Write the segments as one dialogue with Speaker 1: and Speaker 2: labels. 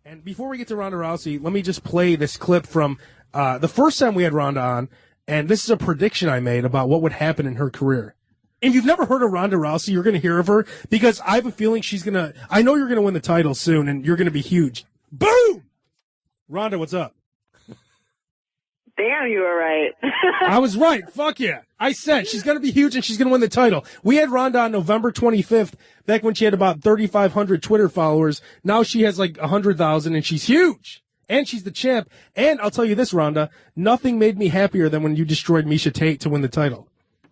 Speaker 1: And before we get to Ronda Rousey, let me just play this clip from the first time we had Ronda on, and this is a prediction I made about what would happen in her career. If you've never heard of Ronda Rousey, you're going to hear of her because I have a feeling I know you're going to win the title soon, and you're going to be huge. Boom! Ronda, what's up?
Speaker 2: Damn, you were right.
Speaker 1: I was right. Fuck yeah. I said she's going to be huge and she's going to win the title. We had Ronda on November 25th, back when she had about 3,500 Twitter followers. Now she has like 100,000 and she's huge. And she's the champ. And I'll tell you this, Ronda, nothing made me happier than when you destroyed Miesha Tate to win the title.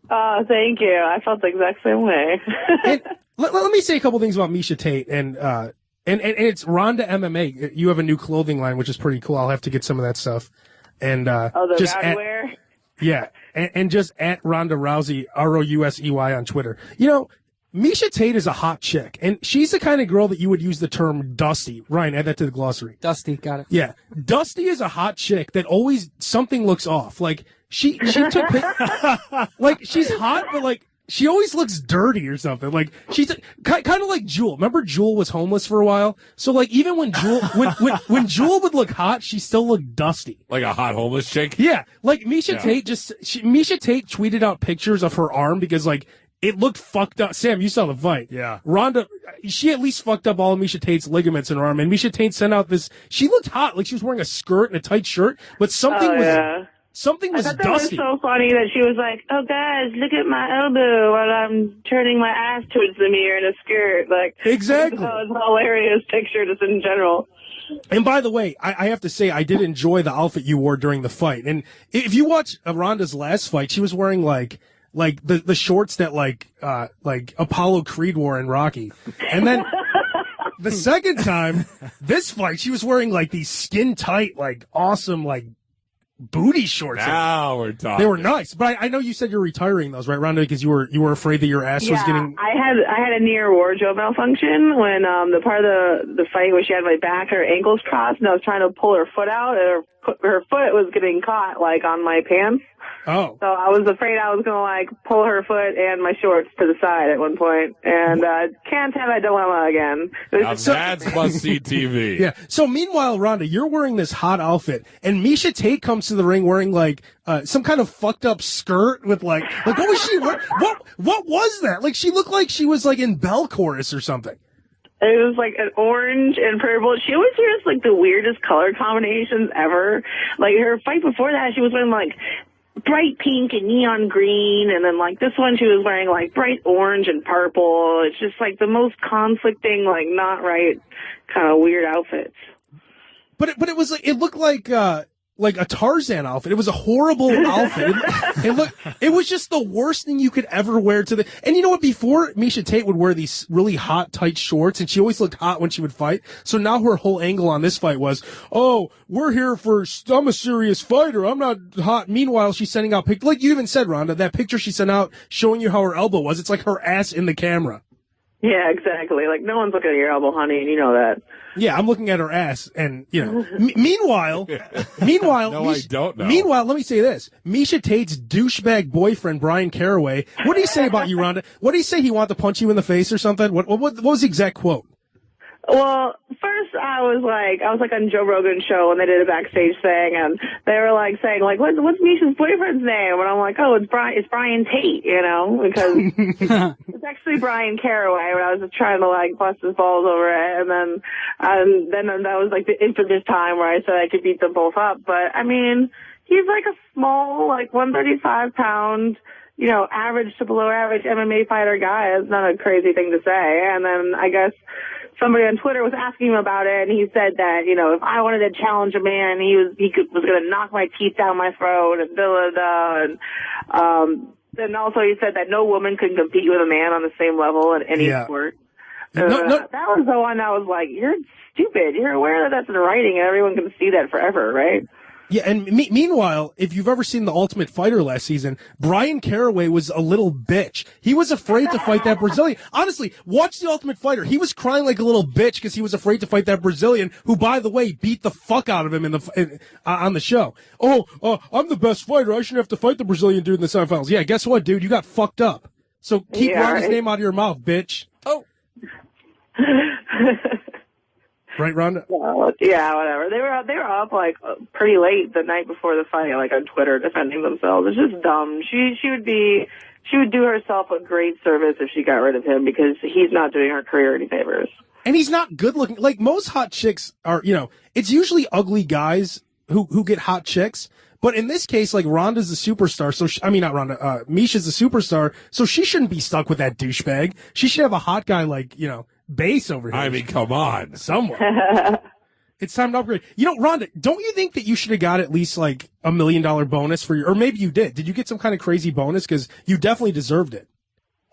Speaker 2: Oh, thank you. I felt the exact same way.
Speaker 1: And let me say a couple things about Miesha Tate and it's Ronda MMA. You have a new clothing line, which is pretty cool. I'll have to get some of that stuff. And
Speaker 2: the
Speaker 1: just
Speaker 2: roundwear?
Speaker 1: Yeah, and just at Ronda Rousey, Rousey on Twitter. You know, Miesha Tate is a hot chick, and she's the kind of girl that you would use the term dusty. Ryan, add that to the glossary.
Speaker 3: Dusty, got it.
Speaker 1: Yeah, dusty is a hot chick that always something looks off. Like she took like she's hot, but like she always looks dirty or something. Like she's kind of like Jewel. Remember Jewel was homeless for a while? So like even when Jewel when Jewel would look hot, she still looked dusty.
Speaker 4: Like a hot homeless chick?
Speaker 1: Yeah. Like Miesha Tate Miesha Tate tweeted out pictures of her arm because like it looked fucked up. Sam, you saw the fight.
Speaker 4: Yeah.
Speaker 1: Ronda, she at least fucked up all of Miesha Tate's ligaments in her arm, and Miesha Tate sent out this. She looked hot, like she was wearing a skirt and a tight shirt, but something was
Speaker 2: I thought
Speaker 1: dusty.
Speaker 2: That was so funny that she was like, "Oh, guys, look at my elbow while I'm turning my ass towards the mirror in a skirt." Like,
Speaker 1: exactly.
Speaker 2: It was a hilarious picture just in general.
Speaker 1: And by the way, I have to say, I did enjoy the outfit you wore during the fight. And if you watch Ronda's last fight, she was wearing like the shorts that like Apollo Creed wore in Rocky. And then the second time, this fight, she was wearing like these skin tight, like awesome, like booty shorts.
Speaker 4: Now we're talking.
Speaker 1: They were nice, but I know you said you're retiring those, right, Ronda? Because you were afraid that your ass was getting.
Speaker 2: I had a near wardrobe malfunction when the part of the fight where she had my back, her ankles crossed, and I was trying to pull her foot out, and her foot was getting caught like on my pants.
Speaker 1: Oh.
Speaker 2: So I was afraid I was gonna like pull her foot and my shorts to the side at one point, and can't have that dilemma again.
Speaker 4: Now that's must-see TV.
Speaker 1: Yeah. So meanwhile, Ronda, you're wearing this hot outfit, and Miesha Tate comes to the ring wearing like some kind of fucked up skirt with like what was she wearing? What was that? Like she looked like she was like in bell chorus or something.
Speaker 2: It was like an orange and purple. She always wears like the weirdest color combinations ever. Like her fight before that, she was wearing like bright pink and neon green, and then like this one she was wearing like bright orange and purple. It's just like the most conflicting, like not right kind of weird outfits.
Speaker 1: But it was like it looked like a Tarzan outfit. It was a horrible outfit. It was just the worst thing you could ever wear to the. And you know what? Before Miesha Tate would wear these really hot, tight shorts, and she always looked hot when she would fight. So now her whole angle on this fight was, oh, we're here I'm a serious fighter. I'm not hot. Meanwhile, she's sending out pictures. Like you even said, Ronda, that picture she sent out showing you how her elbow was. It's like her ass in the camera.
Speaker 2: Yeah, exactly. Like no one's looking at your elbow, honey, and you know that.
Speaker 1: Yeah, I'm looking at her ass, and you know. Meanwhile,
Speaker 4: no, I don't know.
Speaker 1: Meanwhile, let me say this: Miesha Tate's douchebag boyfriend Brian Caraway. What did he say about you, Ronda? What did he say? He wanted to punch you in the face or something? What was the exact quote?
Speaker 2: Well, first I was like on Joe Rogan's show when they did a backstage thing, and they were like saying like, what's Miesha's boyfriend's name? And I'm like, oh, it's Brian Tate, you know, because it's actually Brian Caraway. When I was just trying to like bust his balls over it, and then that was like the infamous time where I said I could beat them both up. But I mean, he's like a small, like 135 pound. You know, average to below average MMA fighter guy. It's not a crazy thing to say. And then I guess somebody on Twitter was asking him about it, and he said that, you know, if I wanted to challenge a man, he was going to knock my teeth down my throat and blah, blah, blah. And then also he said that no woman could compete with a man on the same level in any sport. That was the one I was like, you're stupid. You're aware that that's in writing and everyone can see that forever, right?
Speaker 1: Yeah, and meanwhile, if you've ever seen The Ultimate Fighter last season, Brian Caraway was a little bitch. He was afraid to fight that Brazilian. Honestly, watch The Ultimate Fighter. He was crying like a little bitch because he was afraid to fight that Brazilian, who, by the way, beat the fuck out of him on the show. Oh, I'm the best fighter. I shouldn't have to fight the Brazilian dude in the semifinals. Yeah, guess what, dude? You got fucked up. So keep Ronda's name out of your mouth, bitch.
Speaker 4: Oh.
Speaker 1: Right, Ronda?
Speaker 2: Yeah, whatever. They were up like pretty late the night before the fight, like on Twitter, defending themselves. It's just dumb. She would do herself a great service if she got rid of him, because he's not doing her career any favors.
Speaker 1: And he's not good looking. Like, most hot chicks are, it's usually ugly guys who get hot chicks. But in this case, like, Ronda's a superstar. So, not Ronda, Miesha's a superstar. So she shouldn't be stuck with that douchebag. She should have a hot guy like, Base over here.
Speaker 4: I mean, come on.
Speaker 1: Someone. It's time to upgrade. Ronda, don't you think that you should have got at least like $1 million bonus for or maybe you did. Did you get some kind of crazy bonus? Because you definitely deserved it.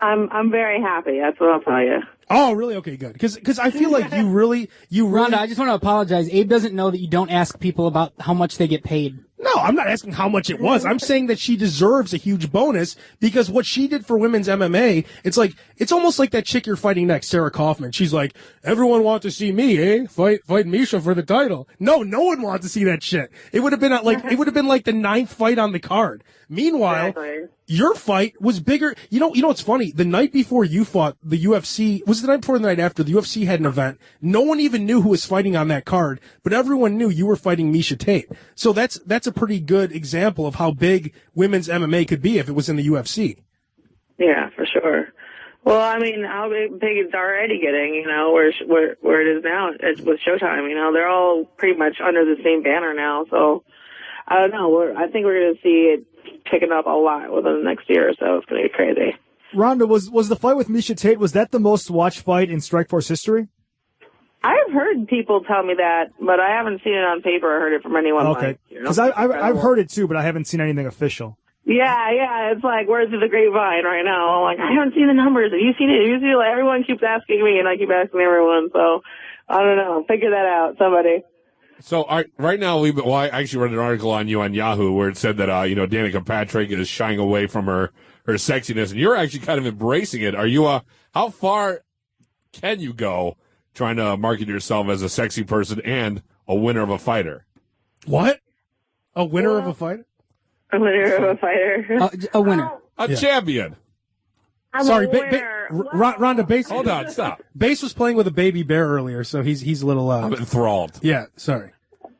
Speaker 2: I'm very happy. That's what I'll tell you.
Speaker 1: Oh, really? Okay, good. Because I feel like you really.
Speaker 3: Ronda, I just want to apologize. Abe doesn't know that you don't ask people about how much they get paid.
Speaker 1: No, I'm not asking how much it was. I'm saying that she deserves a huge bonus because what she did for women's MMA, it's almost like that chick you're fighting next, Sarah Kaufman. She's like, everyone wants to see me, eh? Fight Miesha for the title. No one wants to see that shit. It would have been like the 9th fight on the card. Meanwhile, exactly. Your fight was bigger. You know what's funny? The night before you fought, the UFC, was it the night before or the night after? The UFC had an event. No one even knew who was fighting on that card, but everyone knew you were fighting Miesha Tate. So that's a pretty good example of how big women's MMA could be if it was in the UFC.
Speaker 2: Yeah, for sure. Well, I mean, how big it's already getting, where it is now with Showtime. They're all pretty much under the same banner now. So I don't know. I think we're going to see it picking up a lot within the next year or so. It's going to be crazy.
Speaker 5: Ronda, was the fight with Miesha Tate, was that the most watched fight in Strikeforce history?
Speaker 2: I've heard people tell me that, but I haven't seen it on paper or heard it from anyone.
Speaker 5: Okay, because I've heard it too, but I haven't seen anything official.
Speaker 2: Yeah, it's like, where's the grapevine right now? I'm like, I haven't seen the numbers. Have you seen it? Like, everyone keeps asking me, and I keep asking everyone, so I don't know. Figure that out, somebody.
Speaker 4: So right now, I actually read an article on you on Yahoo where it said that Danica Patrick is shying away from her sexiness, and you're actually kind of embracing it. Are you how far can you go trying to market yourself as a sexy person and a winner of a fighter?
Speaker 1: What? A winner of a fighter?
Speaker 2: A winner of a fighter.
Speaker 3: A winner.
Speaker 4: A champion.
Speaker 1: Sorry, Ronda, Base.
Speaker 4: Hold on, stop.
Speaker 1: Base was playing with a baby bear earlier, so he's a little.
Speaker 4: I'm enthralled.
Speaker 1: Yeah, sorry.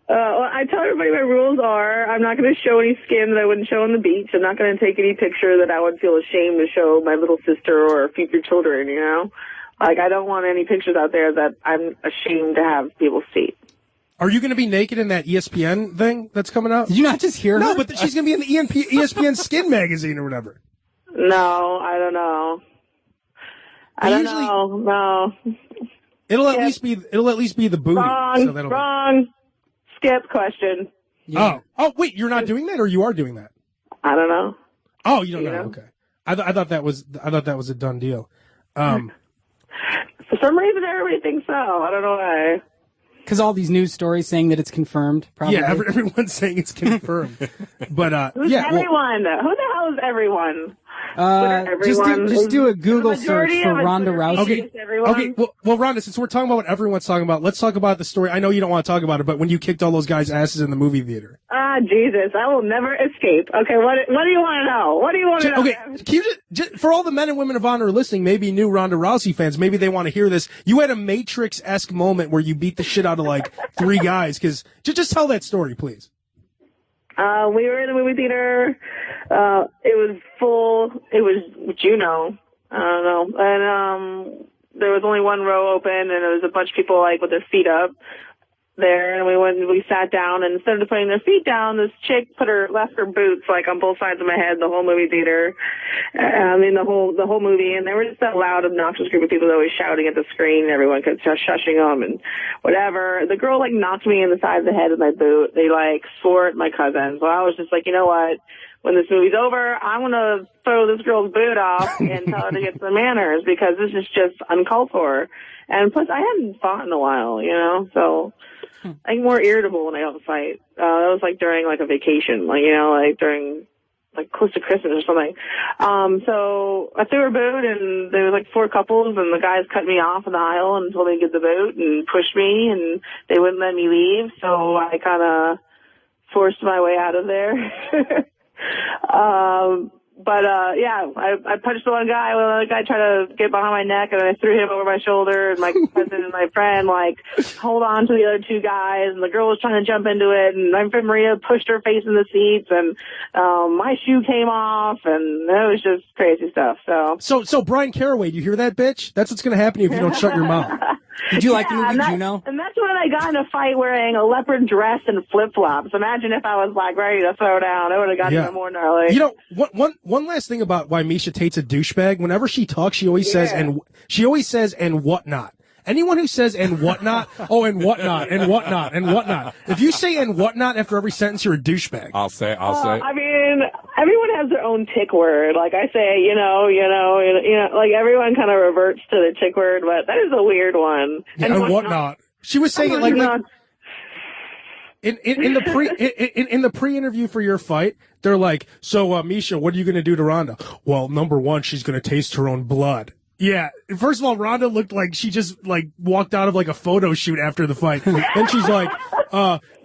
Speaker 2: Well, I tell everybody my rules are: I'm not going to show any skin that I wouldn't show on the beach. I'm not going to take any picture that I would feel ashamed to show my little sister or future children. Like, I don't want any pictures out there that I'm ashamed to have people see.
Speaker 1: Are you going to be naked in that ESPN thing that's coming out?
Speaker 3: Did you not just hear her?
Speaker 1: No, but she's going to be in the ESPN Skin magazine or whatever.
Speaker 2: No, I don't know. I don't know. No.
Speaker 1: It'll at least be the booty.
Speaker 2: Wrong. Skip question.
Speaker 1: Yeah. Oh, wait, you're not doing that, or you are doing that?
Speaker 2: I don't know.
Speaker 1: Oh, you don't know? Okay. I thought that was a done deal.
Speaker 2: For some reason, everybody thinks so. I don't know why.
Speaker 3: Because all these news stories saying that it's confirmed. Probably.
Speaker 1: Yeah, everyone's saying it's confirmed. But
Speaker 2: who's everyone? Who the hell is everyone?
Speaker 3: Just do a Google search for Ronda Rousey.
Speaker 1: Okay. Well, Ronda, since we're talking about what everyone's talking about, let's talk about the story. I know you don't want to talk about it, but when you kicked all those guys' asses in the movie theater.
Speaker 2: Jesus, I will never escape. Okay, what do you want to know? What do you want to know?
Speaker 1: Okay, can you just, for all the men and women of honor listening, maybe new Ronda Rousey fans, maybe they want to hear this. You had a Matrix-esque moment where you beat the shit out of like 3 guys. Just tell that story, please.
Speaker 2: We were in the movie theater. It was full. It was Juno. I don't know. And there was only one row open, and there was a bunch of people like with their feet up there. And we sat down, and instead of putting their feet down, this chick left her boots like on both sides of my head the whole movie theater. The whole movie, and they were just that loud, obnoxious group of people that was shouting at the screen. Everyone kept shushing them and whatever. The girl like knocked me in the side of the head with my boot. They like swore at my cousin. So I was just like, you know what? When this movie's over, I'm gonna throw this girl's boot off and tell her to get some manners, because this is just uncalled for. And plus, I hadn't fought in a while, so I'm more irritable when I don't fight. That was like during like a vacation, like during like close to Christmas or something. So I threw her boot, and there was like 4 couples, and the guys cut me off in the aisle and told me to get the boot and pushed me, and they wouldn't let me leave. So I kind of forced my way out of there. yeah, I punched the one guy. Well, the other guy tried to get behind my neck, and I threw him over my shoulder. And my cousin and my friend hold on to the other two guys, and the girl was trying to jump into it. And my friend Maria pushed her face in the seats, and my shoe came off, and it was just crazy stuff.
Speaker 1: So Brian Caraway, do you hear that, bitch? That's what's going to happen if you don't shut your mouth.
Speaker 3: Did you like the movie Juno?
Speaker 2: And that's when I got in a fight wearing a leopard dress and flip-flops. Imagine if I was ready to throw down. It would have gotten even more gnarly.
Speaker 1: You know, one last thing about why Miesha Tate's a douchebag. Whenever she talks, she always says and whatnot. Anyone who says and whatnot, and whatnot, and whatnot, and whatnot. If you say and whatnot after every sentence, you're a douchebag.
Speaker 4: I'll say.
Speaker 2: I mean, everyone has their own tick word. Like I say, like everyone kind of reverts to the tick word, but that is a weird one.
Speaker 1: Yeah, and whatnot. She was saying it like in the pre-interview for your fight, they're like, so Miesha, what are you going to do to Ronda? Well, number one, she's going to taste her own blood. Yeah. First of all, Ronda looked like she just walked out of a photo shoot after the fight. Then she's like,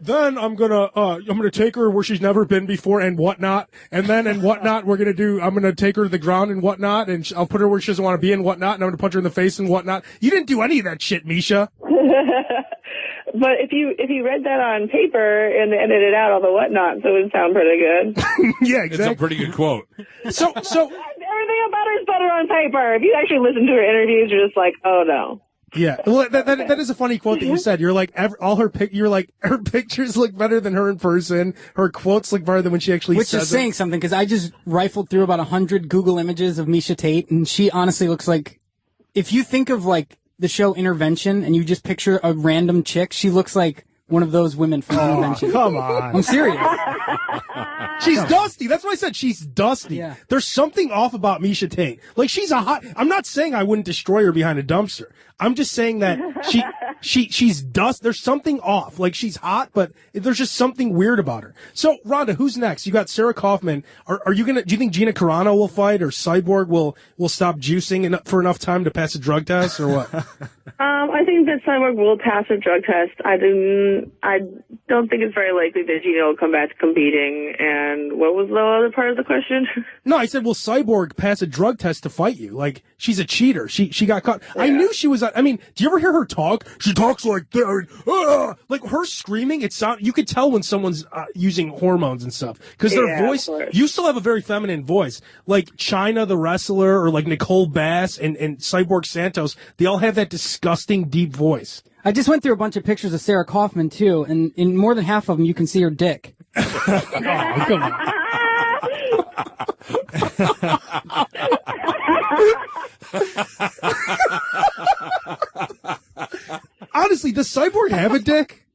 Speaker 1: then I'm gonna take her where she's never been before and whatnot. And then and whatnot, I'm gonna take her to the ground and whatnot. And I'll put her where she doesn't want to be and whatnot. And I'm gonna punch her in the face and whatnot. You didn't do any of that shit, Miesha.
Speaker 2: But if you read that on paper and edited out all the whatnots, it would sound pretty good.
Speaker 1: Yeah, exactly.
Speaker 4: It's a pretty good quote.
Speaker 2: So everything about her is better on paper. If you actually listen to her interviews, you're just like, oh no.
Speaker 1: Yeah, well, that is a funny quote that you said. You're like, her pictures look better than her in person. Her quotes look better than when she actually says it.
Speaker 3: Which is saying something, because I just rifled through about 100 Google images of Miesha Tate, and she honestly looks like, if you think of the show Intervention and you just picture a random chick, she looks like one of those women from Intervention.
Speaker 5: Come on.
Speaker 3: I'm serious.
Speaker 1: She's dusty. That's what I said. She's dusty.
Speaker 3: Yeah.
Speaker 1: There's something off about Miesha Tate. She's I'm not saying I wouldn't destroy her behind a dumpster. I'm just saying that she's dust. There's something off. She's hot, but there's just something weird about her. So, Ronda, who's next? You got Sarah Kaufman. Do you think Gina Carano will fight, or Cyborg will stop juicing for enough time to pass a drug test, or what?
Speaker 2: I think that Cyborg will pass a drug test. I don't think it's very likely that Gina will come back to competing. And what was the other part of the question?
Speaker 1: No, I said, will Cyborg pass a drug test to fight you? She's a cheater. She got caught. Yeah. I knew she was. I mean, do you ever hear her talk? She talks like that. Her screaming. You could tell when someone's using hormones and stuff, because their voice. You still have a very feminine voice, like Chyna the wrestler, or like Nicole Bass and Cyborg Santos. They all have that disgusting deep voice.
Speaker 3: I just went through a bunch of pictures of Sarah Kaufman too, and in more than half of them, you can see her dick.
Speaker 1: Oh, come on. Honestly, does Cyborg have a dick?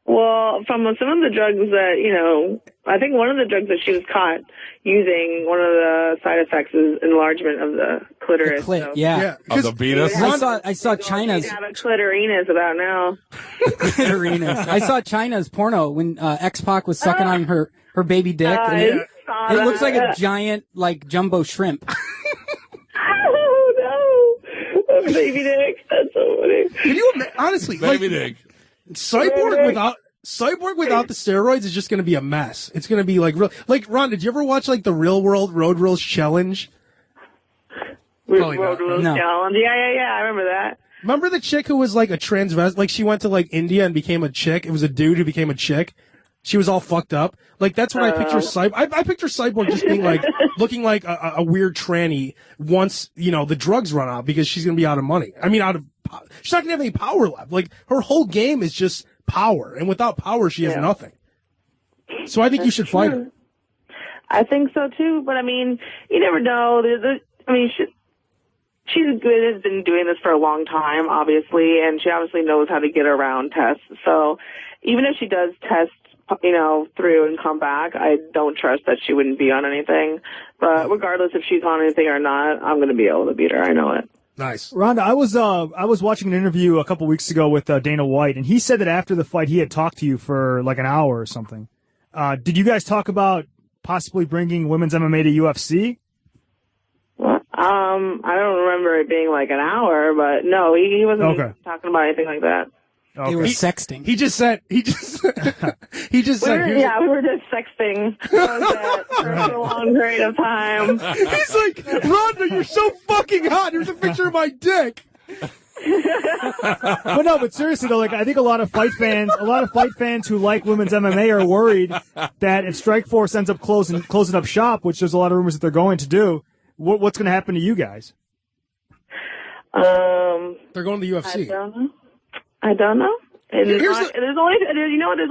Speaker 2: Well, from some of the drugs that, I think one of the drugs that she was caught using, one of the side effects is enlargement of the clitoris.
Speaker 3: The clit, yeah.
Speaker 4: Of the penis?
Speaker 3: I saw Chyna's.
Speaker 2: Have a clitorinus about now.
Speaker 3: Clitorinus. I saw Chyna's porno when X-Pac was sucking on her baby dick. And it looks like a giant, jumbo shrimp.
Speaker 2: Oh, no. Baby dick. That's so funny.
Speaker 1: Can you honestly,
Speaker 4: baby dick.
Speaker 1: Cyborg without the steroids is just going to be a mess. It's going to be real. Ron, did you ever watch the Real World Road Rules Challenge?
Speaker 2: Road Rules Challenge. Yeah. I remember that.
Speaker 1: Remember the chick who was a transvestite? She went to India and became a chick. It was a dude who became a chick. She was all fucked up. That's what I picture Cyborg. I picture Cyborg just being looking like a weird tranny once, the drugs run out, because she's going to be out of money. I mean, she's not going to have any power left. Her whole game is just power. And without power, she has nothing. So I think you should fight her.
Speaker 2: I think so too. But I mean, you never know. She's has been doing this for a long time, obviously, and she obviously knows how to get around tests. So even if she does test, through and come back, I don't trust that she wouldn't be on anything. But regardless if she's on anything or not, I'm going to be able to beat her. I know it.
Speaker 1: Nice.
Speaker 5: Ronda, I was watching an interview a couple weeks ago with Dana White, and he said that after the fight he had talked to you for an hour or something. Did you guys talk about possibly bringing women's MMA to UFC?
Speaker 2: I don't remember it being an hour, but no, he wasn't talking about anything like that.
Speaker 5: Okay.
Speaker 3: They were sexting.
Speaker 1: He just said. He just said.
Speaker 2: We were just sexting for a long period of time.
Speaker 1: He's like, Ronda, you're so fucking hot. Here's a picture of my dick.
Speaker 5: But seriously though, like I think a lot of fight fans who like women's MMA are worried that if Strikeforce ends up closing up shop, which there's a lot of rumors that they're going to do, what's going to happen to you guys?
Speaker 1: They're going to the UFC.
Speaker 2: I don't know. There's a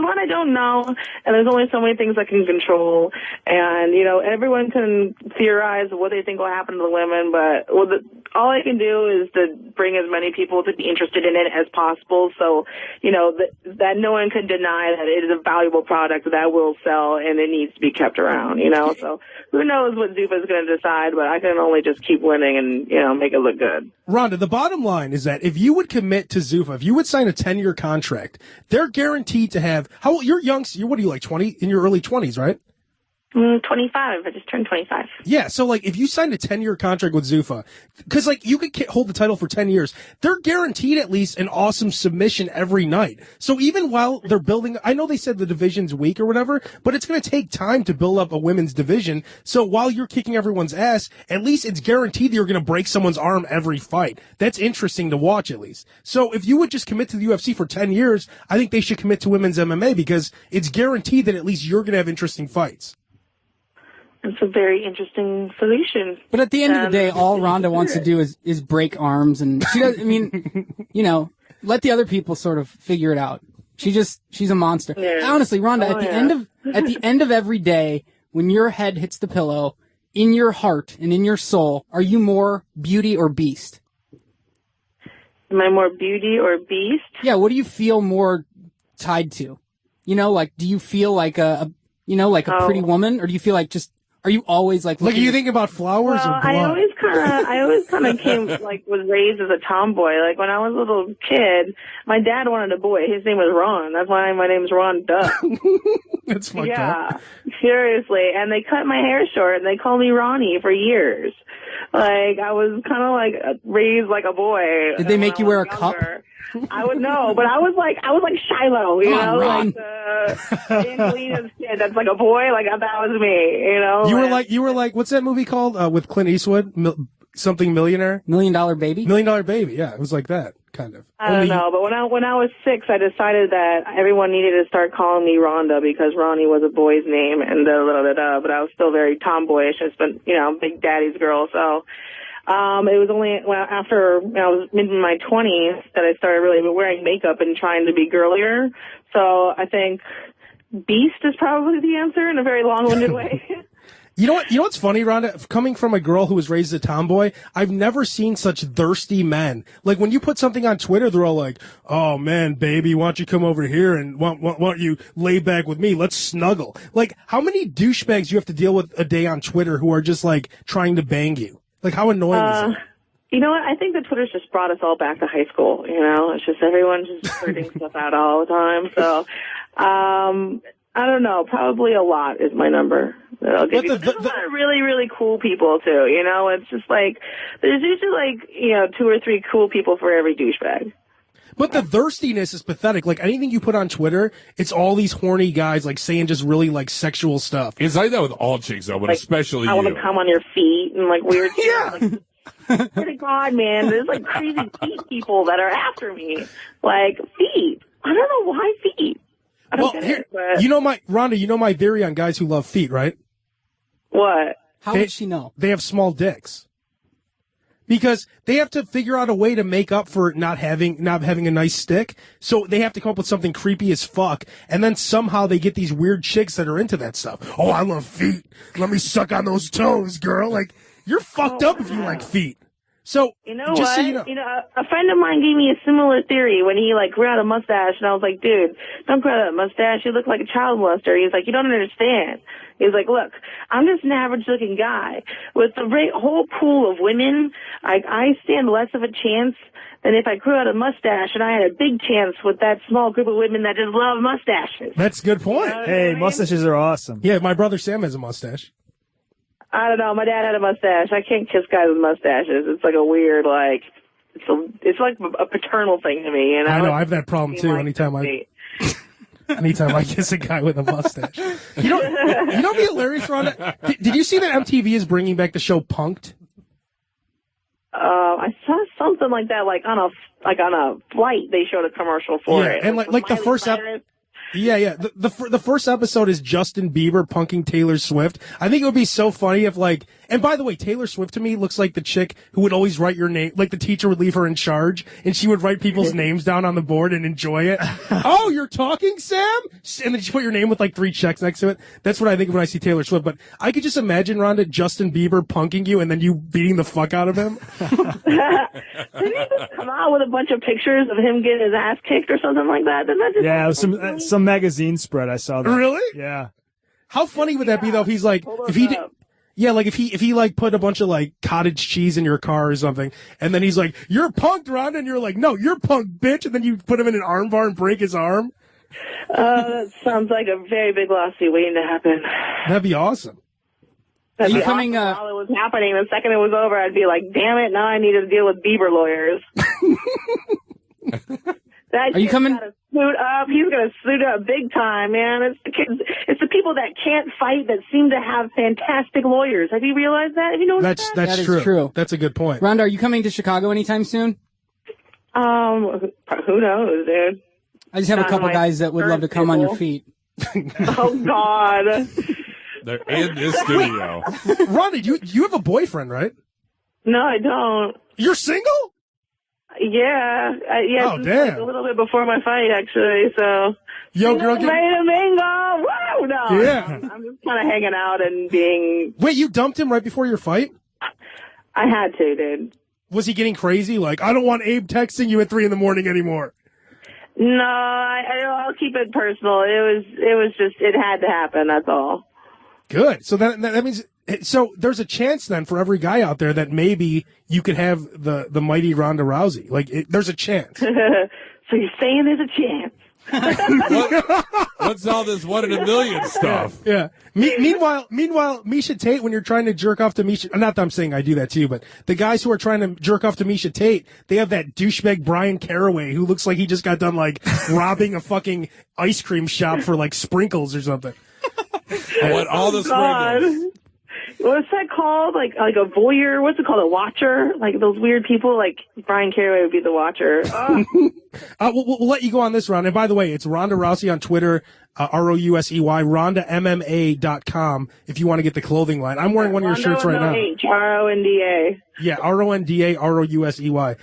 Speaker 2: lot I don't know, and there's only so many things I can control. And, everyone can theorize what they think will happen to the women, but all I can do is to bring as many people to be interested in it as possible. So, that no one can deny that it is a valuable product that will sell and it needs to be kept around, So who knows what Zuffa is going to decide, but I can only just keep winning and, make it look good.
Speaker 1: Ronda, the bottom line is that if you would commit to Zuffa, if you would sign a 10-year contract, they're guaranteed to have, you're young, what are you, like 20, in your early 20s, right?
Speaker 2: 25. I just turned 25.
Speaker 1: Yeah, so if you signed a 10-year contract with Zuffa, because you could hold the title for 10 years, they're guaranteed at least an awesome submission every night. So even while they're building, I know they said the division's weak or whatever, but it's going to take time to build up a women's division. So while you're kicking everyone's ass, at least it's guaranteed that you're going to break someone's arm every fight. That's interesting to watch at least. So if you would just commit to the UFC for 10 years, I think they should commit to women's MMA because it's guaranteed that at least you're going to have interesting fights.
Speaker 2: It's a very interesting solution.
Speaker 3: But at the end of the day, all Ronda wants to do is break arms, and she does. I mean, let the other people sort of figure it out. She's a monster.
Speaker 2: Yeah.
Speaker 3: Honestly, Ronda, at the end of every day, when your head hits the pillow, in your heart and in your soul, are you more beauty or beast?
Speaker 2: Am I more beauty or beast?
Speaker 3: Yeah. What do you feel more tied to? Do you feel like a pretty woman, or do you feel like are you always like?
Speaker 1: Are you thinking about flowers or blood?
Speaker 2: I always kind of was raised as a tomboy. Like when I was a little kid, my dad wanted a boy. His name was Ron. That's why my name's Ronda.
Speaker 1: That's fucked up.
Speaker 2: Yeah, seriously. And they cut my hair short and they called me Ronnie for years. Like I was kind of raised like a boy.
Speaker 3: Did they make you wear a cup?
Speaker 2: I would know, but I was like Shiloh, like Angelina's kid. That's like a boy, like that was me,
Speaker 1: You were like, what's that movie called with Clint Eastwood? Something Millionaire?
Speaker 3: $1 Million Baby?
Speaker 1: $1 Million Baby, yeah, it was like that kind of.
Speaker 2: I don't know, but when I was 6, I decided that everyone needed to start calling me Ronda because Ronnie was a boy's name and but I was still very tomboyish. I spent big daddy's girl, so. It was only after I was in my 20s that I started really wearing makeup and trying to be girlier. So I think beast is probably the answer in a very long-winded way.
Speaker 1: You know what's funny, Rhonda? Coming from a girl who was raised a tomboy, I've never seen such thirsty men. Like when you put something on Twitter, they're all like, "Oh man, baby, why don't you come over here and why don't you lay back with me? Let's snuggle." Like how many douchebags you have to deal with a day on Twitter who are just trying to bang you? Like, how annoying is it?
Speaker 2: You know what? I think that Twitter's just brought us all back to high school. It's just everyone's just blurting stuff out all the time. So, I don't know. Probably a lot is my number that I'll give you. There's a lot of really, really cool people, too. It's just there's usually 2 or 3 cool people for every douchebag.
Speaker 1: But the thirstiness is pathetic. Like anything you put on Twitter, it's all these horny guys saying just really sexual stuff.
Speaker 4: It's like that with all chicks though, but especially
Speaker 2: I want to come on your feet and weird
Speaker 1: yeah.
Speaker 2: shit. Swear to God, man, there's crazy feet people that are after me. Feet. I don't know why feet. I don't get it, but...
Speaker 1: Ronda, my theory on guys who love feet, right?
Speaker 2: What?
Speaker 3: How does she know?
Speaker 1: They have small dicks. Because they have to figure out a way to make up for not having a nice stick. So they have to come up with something creepy as fuck. And then somehow they get these weird chicks that are into that stuff. Oh, I love feet. Let me suck on those toes, girl. You're fucked up if you like feet. So,
Speaker 2: you know what? So a friend of mine gave me a similar theory when he grew out a mustache, and I was like, dude, don't grow out that mustache. You look like a child molester. He's like, you don't understand. He's like, look, I'm just an average-looking guy. With the whole pool of women, I stand less of a chance than if I grew out a mustache, and I had a big chance with that small group of women that just love mustaches.
Speaker 1: That's a good point.
Speaker 5: Hey, mustaches are awesome.
Speaker 1: Yeah, my brother Sam has a mustache.
Speaker 2: I don't know. My dad had a mustache. I can't kiss guys with mustaches. It's a weird, it's like a paternal thing to me. You know?
Speaker 1: I know. I have that problem too.
Speaker 2: Like
Speaker 1: Anytime I kiss a guy with a mustache. You know what'd be hilarious, Ronda? Did you see that MTV is bringing back the show Punk'd?
Speaker 2: I saw something like that, like on a flight. They showed a commercial for it.
Speaker 1: And like the first episode. Yeah. The first episode is Justin Bieber punking Taylor Swift. I think it would be so funny if like, and by the way, Taylor Swift to me looks like the chick who would always write your name, like the teacher would leave her in charge and she would write people's names down on the board and enjoy it. Oh, you're talking, Sam? And then she put your name with like 3 checks next to it. That's what I think of when I see Taylor Swift. But I could just imagine, Rhonda, Justin Bieber punking you and then you beating the fuck out of him.
Speaker 2: Didn't he just come out with a bunch of pictures of him getting his ass kicked or something like that? Didn't that just
Speaker 5: Yeah, it was some magazine spread. I saw that.
Speaker 1: Really?
Speaker 5: Yeah.
Speaker 1: How funny would that be though if he's like, if he did, yeah, like if he like put a bunch of like cottage cheese in your car or something, and then he's like, "You're punked, Ron," and you're like, "No, you're punked, bitch," and then you put him in an arm bar and break his arm.
Speaker 2: That sounds like a very big lawsuit waiting to happen.
Speaker 1: That'd be awesome.
Speaker 2: That'd be
Speaker 3: coming,
Speaker 2: awesome while it was happening. The second it was over, I'd be like, "Damn it! Now I need to deal with Bieber lawyers." That
Speaker 3: Are you coming?
Speaker 2: Gotta suit up. He's gonna suit up big time, man. It's the kids. It's the people that can't fight that seem to have fantastic lawyers. Have you realized that? Have you noticed that?
Speaker 1: That's
Speaker 3: That is
Speaker 1: true.
Speaker 3: true.
Speaker 1: That's a good point.
Speaker 3: Rhonda, are you coming to Chicago anytime soon?
Speaker 2: Who knows, dude?
Speaker 3: I just have a
Speaker 2: Not
Speaker 3: couple
Speaker 2: my
Speaker 3: guys that would love to come on your feet.
Speaker 2: Oh God.
Speaker 4: They're in this studio.
Speaker 1: Ronnie, you have a boyfriend, right?
Speaker 2: No, I don't.
Speaker 1: You're single?
Speaker 2: Yeah.
Speaker 1: Oh,
Speaker 2: just
Speaker 1: damn.
Speaker 2: like a little bit before my fight, actually. So.
Speaker 1: Yo, girl,
Speaker 2: Ready to mingle? Woo! No.
Speaker 1: Yeah.
Speaker 2: I'm just kind of hanging out and being.
Speaker 1: Wait, you dumped him right before your fight?
Speaker 2: I had to, dude.
Speaker 1: Was he getting crazy? Like, I don't want Abe texting you at 3 a.m. anymore.
Speaker 2: No, I'll keep it personal. It was just, it had to happen. That's all.
Speaker 1: Good. So that means, so there's a chance then for every guy out there that maybe you could have the mighty Ronda Rousey. Like, there's a chance.
Speaker 2: So you're saying there's a chance?
Speaker 4: What's all this 1 in a million stuff?
Speaker 1: Yeah. Meanwhile, miesha Tate, when you're trying to jerk off to Miesha, not that I'm saying I do that too, but the guys who are trying to jerk off to Miesha Tate, they have that douchebag Brian Caraway who looks like he just got done like robbing a fucking ice cream shop for like sprinkles or something.
Speaker 4: What all the sprinkles?
Speaker 2: What's that called? Like a voyeur? What's it called? A watcher? Like those weird people? Like Brian Caraway would be the watcher. Oh.
Speaker 1: We'll let you go on this round. And by the way, it's Ronda Rousey on Twitter, Rousey, RondaMMA.com if you want to get the clothing line. I'm wearing one of your shirts right now.
Speaker 2: RONDA.
Speaker 1: Yeah, RONDA, ROUSEY. Why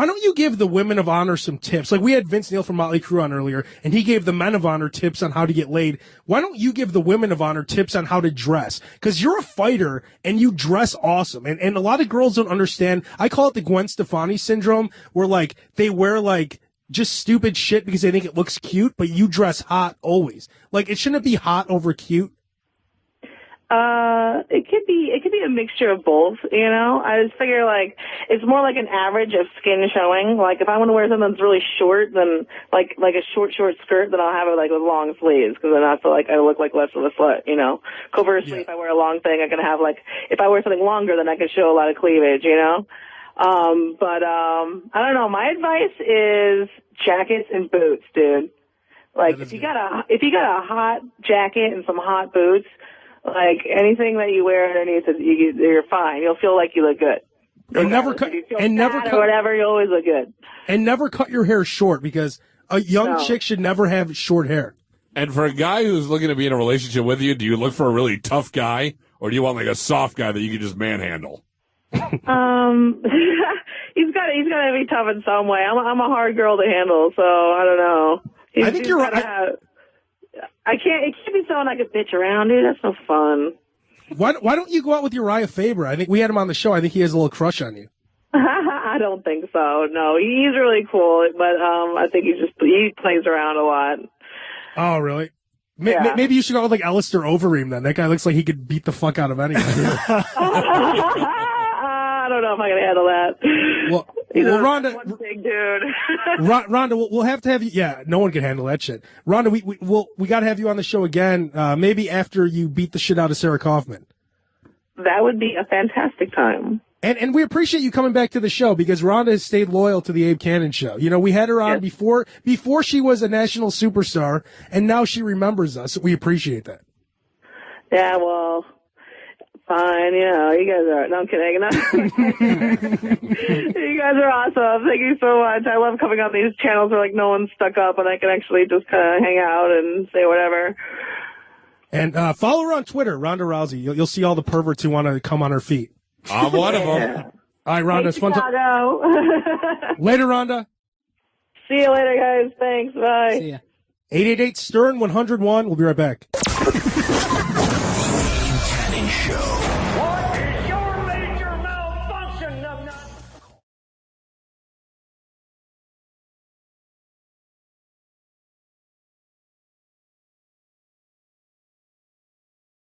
Speaker 1: don't you give the women of honor some tips? Like we had Vince Neil from Motley Crue on earlier, and he gave the men of honor tips on how to get laid. Why don't you give the women of honor tips on how to dress? Because you're a fighter and you dress awesome. And a lot of girls don't understand. I call it the Gwen Stefani syndrome, where like they wear like just stupid shit because they think it looks cute, but you dress hot always. Like it shouldn't be hot over cute.
Speaker 2: It could be a mixture of both, you know? I just figure like, it's more like an average of skin showing. Like if I want to wear something that's really short, then like a short skirt, then I'll have it like with long sleeves, because then I feel like I look like less of a slut, you know? Conversely, if I wear a long thing, I can have like, if I wear something longer, then I can show a lot of cleavage, you know? But I don't know. My advice is jackets and boots, dude. Like if you got a hot jacket and some hot boots, like anything that you wear underneath it, you're fine. You'll feel like you look good.
Speaker 1: And never cut
Speaker 2: or whatever. You always look good.
Speaker 1: And never cut your hair short, because a young chick should never have short hair.
Speaker 4: And for a guy who's looking to be in a relationship with you, do you look for a really tough guy, or do you want like a soft guy that you can just manhandle?
Speaker 2: He's got to be tough in some way. I'm a hard girl to handle, so I don't know.
Speaker 1: I think you're right.
Speaker 2: It can't be someone I could bitch around, dude. That's no fun.
Speaker 1: Why don't you go out with Uriah Faber? I think we had him on the show. I think he has a little crush on you.
Speaker 2: I don't think so. No, he's really cool, but I think he plays around a lot.
Speaker 1: Oh, really? Maybe you should go with like Alistair Overeem then. That guy looks like he could beat the fuck out of anyone.
Speaker 2: I don't know if I can handle that.
Speaker 1: Well, Rhonda,
Speaker 2: one big dude.
Speaker 1: Rhonda, we'll have to have you. Yeah, no one can handle that shit. Rhonda, we got to have you on the show again. Maybe after you beat the shit out of Sarah Kaufman.
Speaker 2: That would be a fantastic time.
Speaker 1: And we appreciate you coming back to the show because Ronda has stayed loyal to the Abe Cannon show. You know, we had her on before she was a national superstar, and now she remembers us. We appreciate that.
Speaker 2: Yeah, well, fine. You know, you guys are. No, I'm kidding. No. You guys are awesome. Thank you so much. I love coming on these channels where like no one's stuck up and I can actually just kind of hang out and say whatever. And
Speaker 1: follow her on Twitter, Ronda Rousey. You'll see all the perverts who want to come on her feet.
Speaker 4: I'm one of them.
Speaker 1: All right, Rhonda, it's fun. Later, Rhonda.
Speaker 2: See you later, guys. Thanks. Bye.
Speaker 3: See ya.
Speaker 1: 888-STERN-101. We'll be right back.